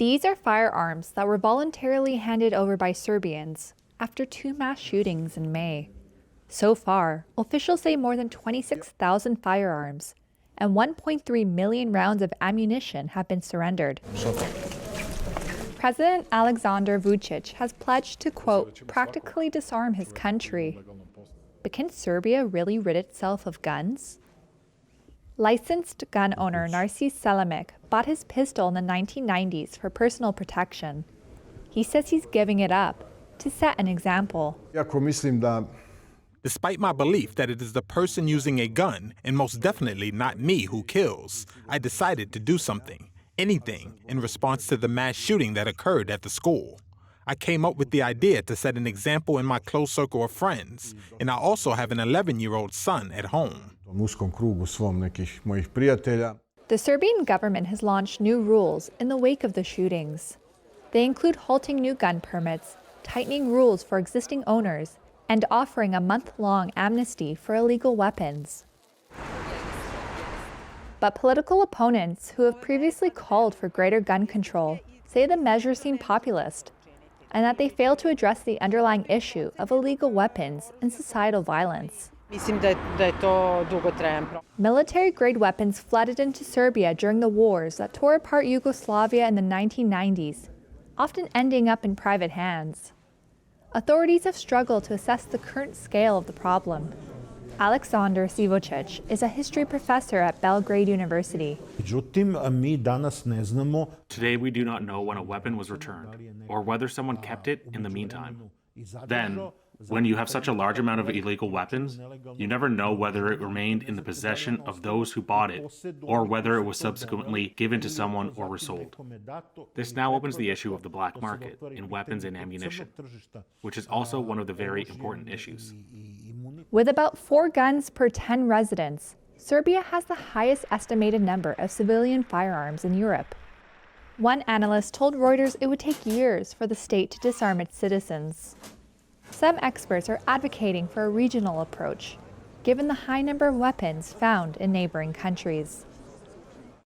These are firearms that were voluntarily handed over by Serbians after 2 mass shootings in May. So far, officials say more than 26,000 firearms and 1.3 million rounds of ammunition have been surrendered. President Aleksandar Vucic has pledged to, quote, practically disarm his country. But can Serbia really rid itself of guns? Licensed gun owner Narcis Selimic bought his pistol in the 1990s for personal protection. He says he's giving it up to set an example. Despite my belief that it is the person using a gun, and most definitely not me, who kills, I decided to do something, anything, in response to the mass shooting that occurred at the school. I came up with the idea to set an example in my close circle of friends, and I also have an 11-year-old son at home. The Serbian government has launched new rules in the wake of the shootings. They include halting new gun permits, tightening rules for existing owners, and offering a month-long amnesty for illegal weapons. But political opponents who have previously called for greater gun control say the measures seem populist and that they fail to address the underlying issue of illegal weapons and societal violence. Military-grade weapons flooded into Serbia during the wars that tore apart Yugoslavia in the 1990s, often ending up in private hands. Authorities have struggled to assess the current scale of the problem. Aleksandar Vucic is a history professor at Belgrade University. Today we do not know when a weapon was returned, or whether someone kept it in the meantime. Then, when you have such a large amount of illegal weapons, you never know whether it remained in the possession of those who bought it, or whether it was subsequently given to someone or resold. This now opens the issue of the black market in weapons and ammunition, which is also one of the very important issues. With about 4 guns per 10 residents, Serbia has the highest estimated number of civilian firearms in Europe. One analyst told Reuters it would take years for the state to disarm its citizens. Some experts are advocating for a regional approach, given the high number of weapons found in neighboring countries.